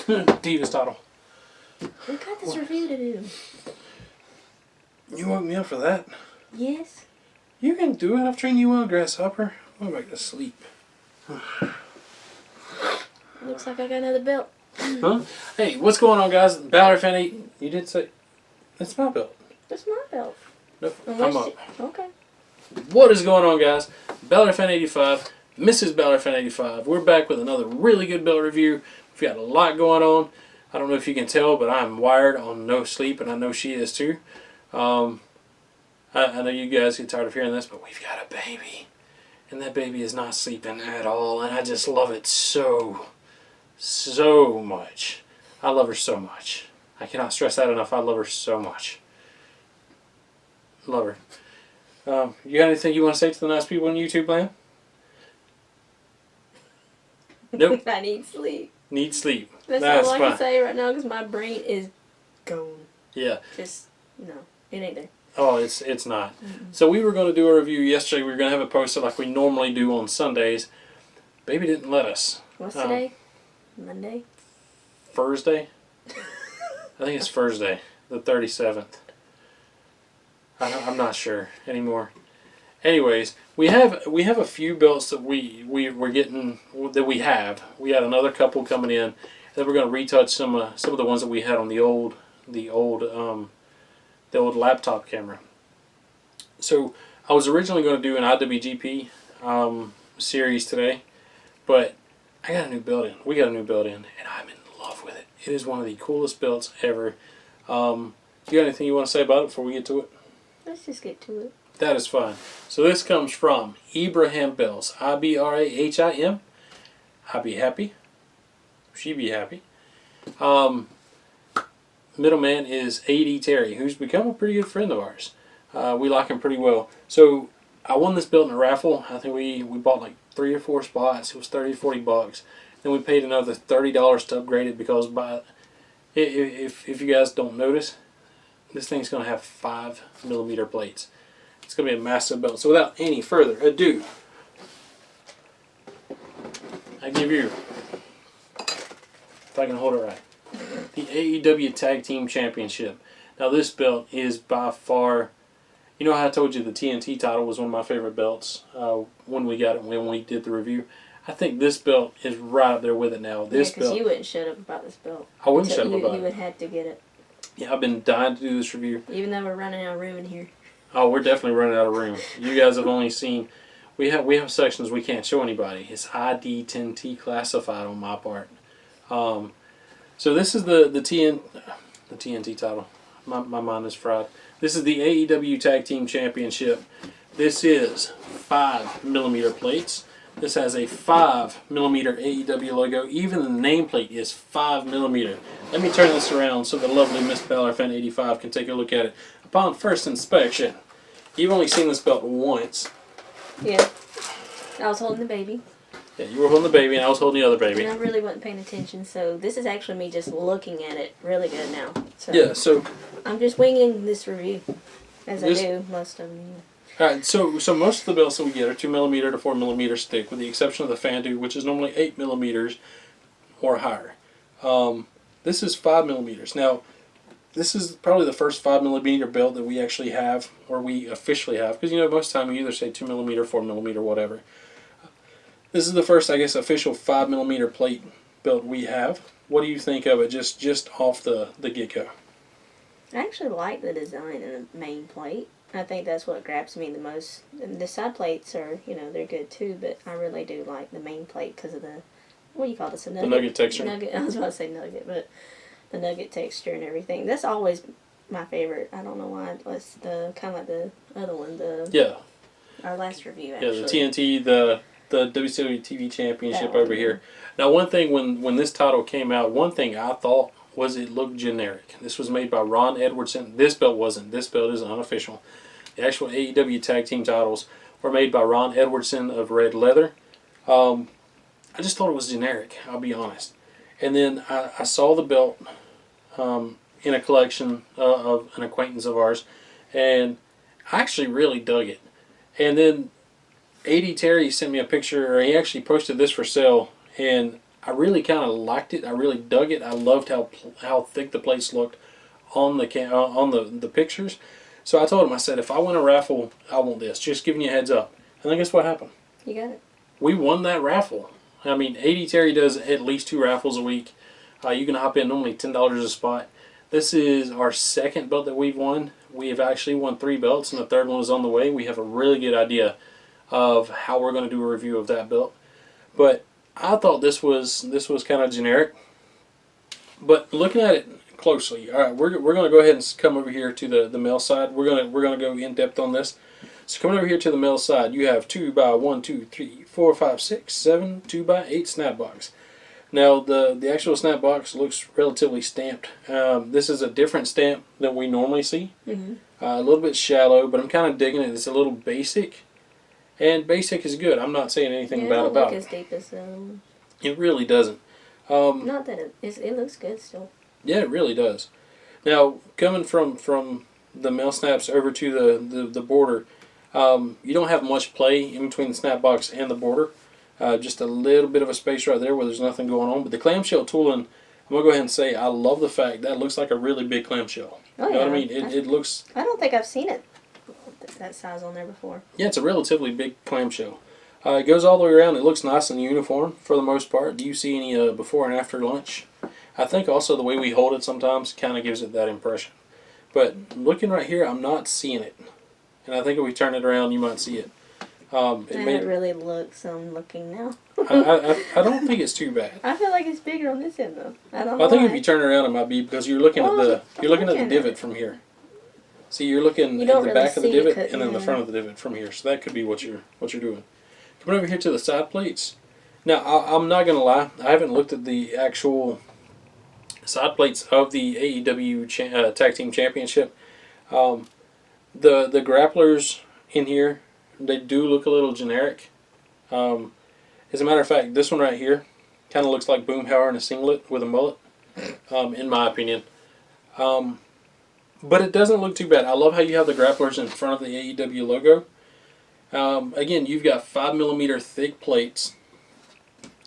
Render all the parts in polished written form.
Divas title. We got this review to do. You woke me up for that? Yes. You can do it. I've trained you well, Grasshopper. I'm back to sleep. Looks like I got another belt. Huh? Hey, what's going on, guys? Balor Fan 8. You did say... That's my belt. That's my belt. Nope. Unless I'm up. Okay. What is going on, guys? Balor Fan 85. Mrs. Balor Fan 85. We're back with another really good belt review. We've got a lot going on. I don't know if you can tell, but I'm wired on no sleep, and I know she is too. I know you guys get tired of hearing this, but we've got a baby. And that baby is not sleeping at all, and I just love it so much. I love her so much. I cannot stress that enough. I love her so much. Love her. You got anything you want to say to the nice people on YouTube land? Nope. I need sleep. Need sleep. That's all I can say right now because my brain is gone. Yeah. Just, no, it ain't there. Oh, it's not. So we were going to do a review yesterday. We were going to have it posted like we normally do on Sundays. Baby didn't let us. What's today? Monday? Thursday? I think it's Thursday, the 37th. I'm not sure anymore. Anyways, we have a few belts that we're getting that we have. We had another couple coming in. Then we're going to retouch some of the ones that we had on the old laptop camera. So I was originally going to do an IWGP series today, but I got a new belt in. We got a new belt in, and I'm in love with it. It is one of the coolest belts ever. You got anything you want to say about it before we get to it? Let's just get to it. That is fine. So this comes from Ibrahim Bells. Ibrahim. I be happy. She be happy. Middleman is A.D. Terry, who's become a pretty good friend of ours. We like him pretty well. So I won this belt in a raffle. I think we bought like 3 or 4 spots. It was $30-40. Then we paid another $30 to upgrade it because if you guys don't notice, this thing's going to have 5mm plates. It's going to be a massive belt. So without any further ado, I give you, if I can hold it right, the AEW Tag Team Championship. Now this belt is by far, you know how I told you the TNT title was one of my favorite belts when we got it, when we did the review. I think this belt is right up there with it now. This because belt, you wouldn't shut up about this belt. I wouldn't shut up about it. You would have to get it. Yeah, I've been dying to do this review. Even though we're running out of room in here. Oh, we're definitely running out of room. You guys have only seen, we have sections we can't show anybody. It's ID Tnt classified on my part. So this is the TNT title. My mind is fried. This is the AEW Tag Team Championship. This is 5mm plates. This has a 5mm AEW logo. Even the nameplate is 5mm. Let me turn this around so the lovely Miss Balor Fan 85 can take a look at it. Upon first inspection, you've only seen this belt once. Yeah. I was holding the baby. Yeah, you were holding the baby and I was holding the other baby. And I really wasn't paying attention, so this is actually me just looking at it really good now. So yeah, so I'm just winging this review, as I do most of them. Alright, so most of the belts that we get are 2mm to 4mm stick, with the exception of the Fandu, which is normally 8mm or higher. This is 5mm. Now, this is probably the first 5mm belt that we actually have, or we officially have, because most of the time you either say 2mm, 4mm, whatever. This is the first, I guess, official 5mm plate belt we have. What do you think of it, just off the get-go? I actually like the design of the main plate. I think that's what grabs me the most. The side plates are, they're good too, but I really do like the main plate because of the, what do you call this? The nugget texture. I was about to say nugget, but the nugget texture and everything. That's always my favorite. I don't know why. It's the kind of like the other one. Our last review, actually. Yeah, the TNT, the WCW TV Championship over here. Now, one thing when this title came out, one thing I thought was it looked generic. This was made by Ron Edwardson. This belt wasn't. This belt is unofficial. The actual AEW Tag Team titles were made by Ron Edwardson of Red Leather. I just thought it was generic, I'll be honest. And then I saw the belt in a collection of an acquaintance of ours, and I actually really dug it. And then A.D. Terry sent me a picture, or he actually posted this for sale, and I really kind of liked it. I really dug it. I loved how thick the plates looked on the pictures. So I told him, I said, if I win a raffle, I want this. Just giving you a heads up. And then guess what happened? You got it. We won that raffle. I mean, AD Terry does at least 2 raffles a week. You can hop in normally $10 a spot. This is our second belt that we've won. We have actually won 3 belts, and the third one is on the way. We have a really good idea of how we're going to do a review of that belt. But I thought this was kind of generic. But looking at it closely, all right, we're going to go ahead and come over here to the male side. We're going to go in depth on this. So coming over here to the male side, you have 2 by 1, 2, 3, 4, 5, 6, 7, 2 by 8 snap box. Now the actual snap box looks relatively stamped. This is a different stamp than we normally see. Mm-hmm. A little bit shallow, but I'm kind of digging it. It's a little basic, and basic is good. I'm not saying anything bad about it. It doesn't look as deep as It really doesn't. not that it looks good still. Yeah, it really does. Now coming from the male snaps over to the border, you don't have much play in between the snap box and the border. Just a little bit of a space right there where there's nothing going on. But the clamshell tooling, I'm going to go ahead and say I love the fact that looks like a really big clamshell. Oh, you know what I mean? It looks... I don't think I've seen it that size on there before. Yeah, it's a relatively big clamshell. It goes all the way around. It looks nice and uniform for the most part. Do you see any before and after lunch? I think also the way we hold it sometimes kind of gives it that impression. But looking right here, I'm not seeing it. And I think if we turn it around, you might see it. It really looks. I'm looking now. I don't think it's too bad. I feel like it's bigger on this end though. I don't. I think if you turn it around, it might be because you're looking at the looking divot at from here. See, you're looking at the back of the divot and then the front of the divot from here. So that could be what you're doing. Coming over here to the side plates. Now I'm not gonna lie, I haven't looked at the actual side plates of the AEW Tag Team Championship. The grapplers in here, they do look a little generic. As a matter of fact, this one right here kind of looks like Boomhauer in a singlet with a mullet, in my opinion. But it doesn't look too bad. I love how you have the grapplers in front of the AEW logo. Again, you've got 5mm thick plates.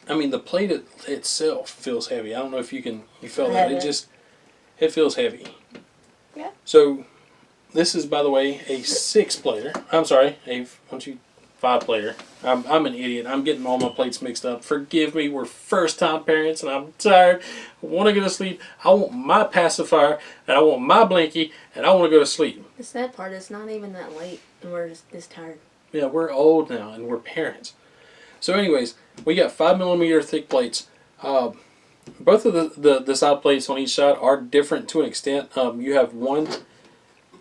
I mean, the plate itself feels heavy. I don't know if you felt that. It feels heavy. Yeah. So this is, by the way, a 6-plater. I'm sorry, a 5-plater. I'm an idiot. I'm getting all my plates mixed up. Forgive me. We're first-time parents, and I'm tired. I want to go to sleep. I want my pacifier, and I want my blankie, and I want to go to sleep. The sad part is not even that late, and we're just this tired. Yeah, we're old now, and we're parents. So anyways, we got 5mm thick plates. Both of the side plates on each side are different to an extent. You have one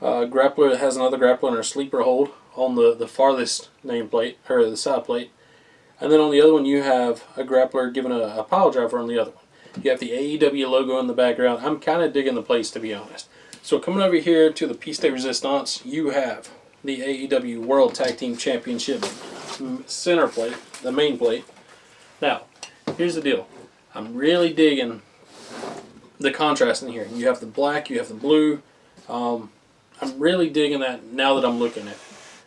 grappler that has another grappler and a sleeper hold on the farthest nameplate, or the side plate. And then on the other one you have a grappler giving a pile driver on the other one. You have the AEW logo in the background. I'm kind of digging the plates, to be honest. So coming over here to the piece de resistance, you have the AEW World Tag Team Championship center plate, the main plate. Now, here's the deal. I'm really digging the contrast in here. You have the black, you have the blue. I'm really digging that now that I'm looking at it.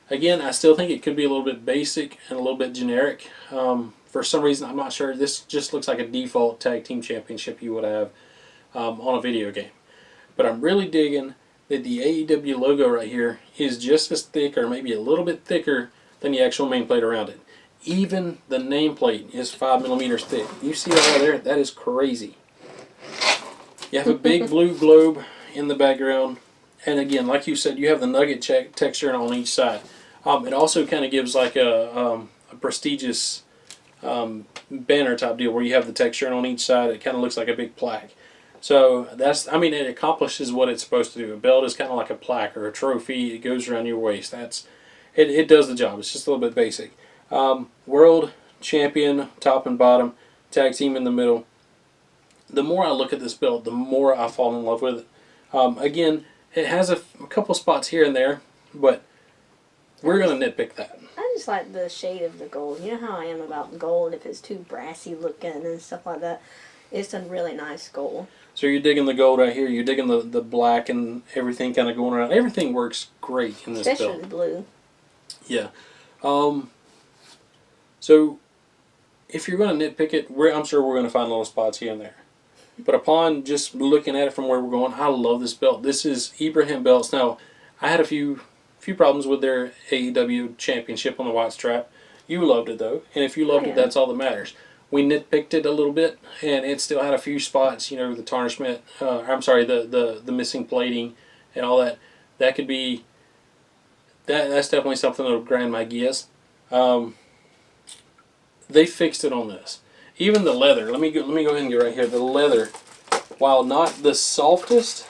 Again, I still think it could be a little bit basic and a little bit generic. For some reason, I'm not sure. This just looks like a default Tag Team Championship you would have on a video game. But I'm really digging that the AEW logo right here is just as thick, or maybe a little bit thicker, than the actual main plate around it. Even the nameplate is 5mm thick. You see that right there? That is crazy. You have a big blue globe in the background. And again, like you said, you have the nugget texture on each side. It also kind of gives like a prestigious banner type deal where you have the texture on each side. It kind of looks like a big plaque. So it accomplishes what it's supposed to do. A belt is kind of like a plaque or a trophy. It goes around your waist. It does the job. It's just a little bit basic. World champion, top and bottom, tag team in the middle. The more I look at this belt, the more I fall in love with it. Again, it has a couple spots here and there, but we're going to nitpick that. I just like the shade of the gold. You know how I am about gold, if it's too brassy looking and stuff like that. It's a really nice gold. So you're digging the gold right here. You're digging the black and everything kind of going around. Everything works great in this belt. Especially the blue. Yeah. So if you're going to nitpick it, I'm sure we're going to find little spots here and there. But upon just looking at it from where we're going, I love this belt. This is Ibrahim belts. Now, I had a few problems with their AEW championship on the white strap. You loved it though, and if you loved it, that's all that matters. We nitpicked it a little bit, and it still had a few spots. You know, the tarnishment. I'm sorry, the missing plating and all that. That could be. That's definitely something that'll grind my gears. They fixed it on this. Even the leather. Let me go ahead and get right here. The leather, while not the softest,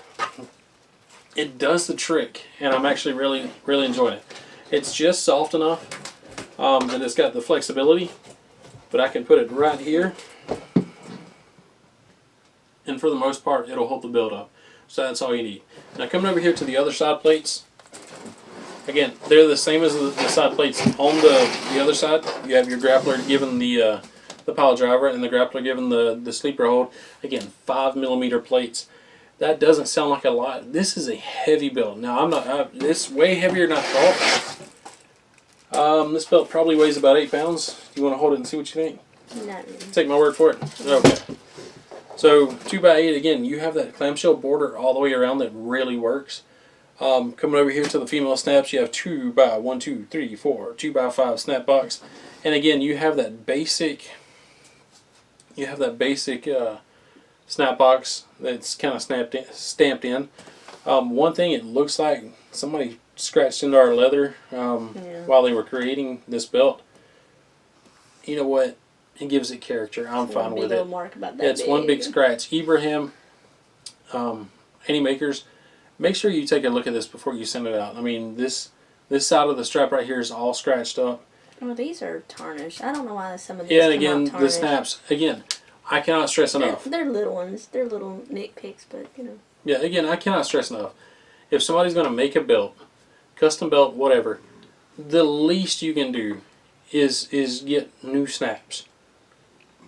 it does the trick, and I'm actually really enjoying it. It's just soft enough that it's got the flexibility, but I can put it right here, and for the most part, it'll hold the build up. So that's all you need. Now coming over here to the other side plates. Again, they're the same as the side plates on the other side. You have your grappler given the pile driver, and the grappler given the sleeper hold. Again, 5mm plates. That doesn't sound like a lot. This is a heavy belt. Now it's way heavier than I thought. This belt probably weighs about 8 pounds. Do you want to hold it and see what you think? Not really. Take my word for it. Okay. So 2x8 again. You have that clamshell border all the way around that really works. Coming over here to the female snaps, you have 2x1, 2, 3, 4, 2x5 snap box, and again you have that basic. Snap box that's kind of stamped in. One thing, it looks like somebody scratched into our leather while they were creating this belt. You know what? It gives it character. I'm fine with it. Mark about that It's one big scratch. Ibrahim, any makers, make sure you take a look at this before you send it out. I mean, this side of the strap right here is all scratched up. Well, these are tarnished. I don't know why some of these Yeah, and come again, out the tarnished. snaps. Again, I cannot stress enough. They're little ones. They're little nitpicks, but you know. Yeah, again, I cannot stress enough. If somebody's going to make a belt, custom belt, whatever, the least you can do is get new snaps.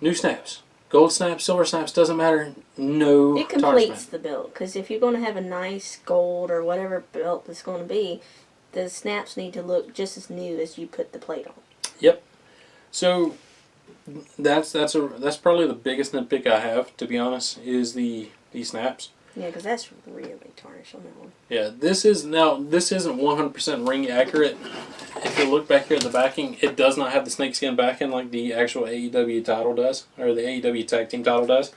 New snaps. Gold snaps, silver snaps, doesn't matter. No It completes tarnishment. the belt, because if you're going to have a nice gold or whatever belt it's going to be, the snaps need to look just as new as you put the plate on. Yep. So that's probably the biggest nitpick I have, to be honest, is the snaps. Yeah, because that's really tarnished on that one. Yeah, this isn't 100% ring accurate. If you look back here at the backing, it does not have the snakeskin backing like the actual AEW title does, or the AEW tag team title does.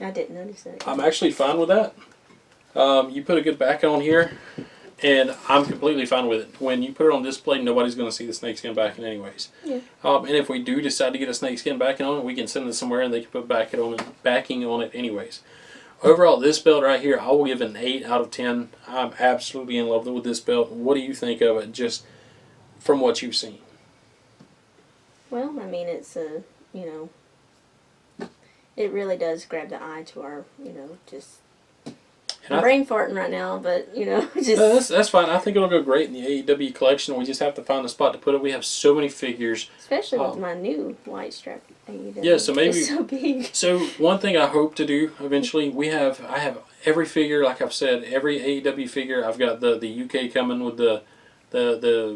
I didn't notice that. I'm actually fine with that. You put a good back on here, and I'm completely fine with it. When you put it on display, nobody's going to see the snakeskin backing anyways. Yeah. And if we do decide to get a snakeskin backing on it, we can send it somewhere and they can put backing on it anyways. Overall, this belt right here, I will give it an 8 out of 10. I'm absolutely in love with this belt. What do you think of it, just from what you've seen? Well, I mean, it's it really does grab the eye to our, just. I'm brain farting right now, but just. That's fine. I think it'll go great in the AEW collection. We just have to find a spot to put it. We have so many figures, especially with my new white strap AEW. Yeah, so maybe. It's so big. So one thing I hope to do eventually, I have every figure, like I've said, every AEW figure. I've got the UK coming with the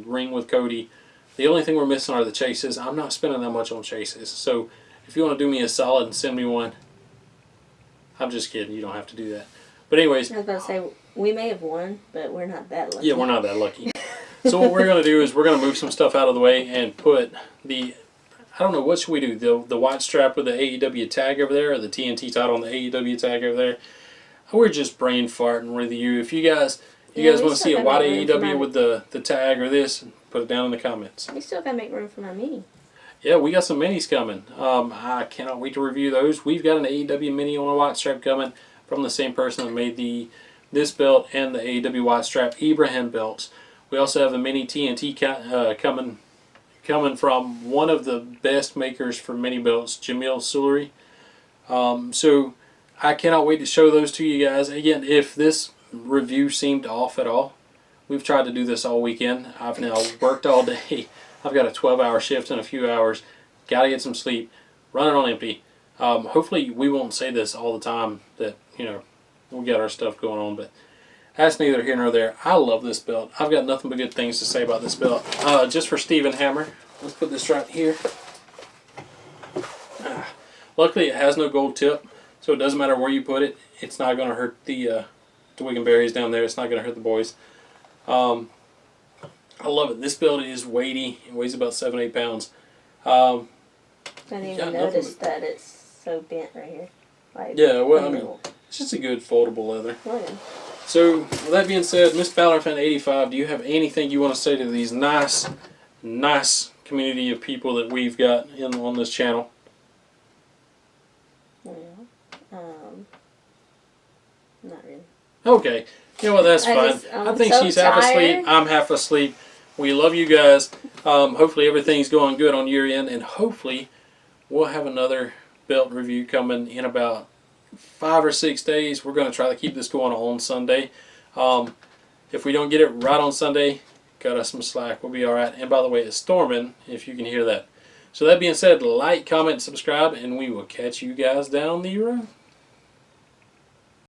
ring with Cody. The only thing we're missing are the chases. I'm not spending that much on chases. So if you want to do me a solid and send me one, I'm just kidding. You don't have to do that. But anyways, I was about to say, we may have won, but we're not that lucky. Yeah, we're not that lucky. So what we're going to do is we're going to move some stuff out of the way and put I don't know, what should we do? The white strap with the AEW tag over there, or the TNT title on the AEW tag over there? We're just brain farting with you. If you guys want to see a white AEW with the tag or this, put it down in the comments. We still got to make room for my mini. Yeah, we got some minis coming. I cannot wait to review those. We've got an AEW mini on a white strap coming from the same person that made this belt and the AEW white strap Ibrahim belts. We also have a mini TNT coming from one of the best makers for mini belts, Jamil Suluri. So I cannot wait to show those to you guys. Again, if this review seemed off at all, we've tried to do this all weekend. I've now worked all day. I've got a 12-hour shift in a few hours. Got to get some sleep. Running on empty. Hopefully we won't say this all the time that, we got our stuff going on, but that's neither here nor there. I love this belt. I've got nothing but good things to say about this belt. Just for Steven Hammer, let's put this right here. Luckily, it has no gold tip, so it doesn't matter where you put it. It's not going to hurt the twig and berries down there. It's not going to hurt the boys. I love it. This belt is weighty. It weighs about 7-8 pounds. I didn't even notice that it's so bent right here. Like, yeah, well, I mean, it's just a good foldable leather. Oh, yeah. So, with that being said, Miss Ballard fan 85, do you have anything you want to say to these nice community of people that we've got on this channel? Well, not really. Okay. You know what, that's fine. I think so she's half asleep. I'm half asleep. We love you guys. Hopefully everything's going good on your end, and hopefully we'll have another belt review coming in about 5 or 6 days. We're going to try to keep this going on Sunday. If we don't get it right on Sunday, cut us some slack. We'll be all right. And by the way, it's storming, if you can hear that. So that being said, like, comment, subscribe, and we will catch you guys down the road.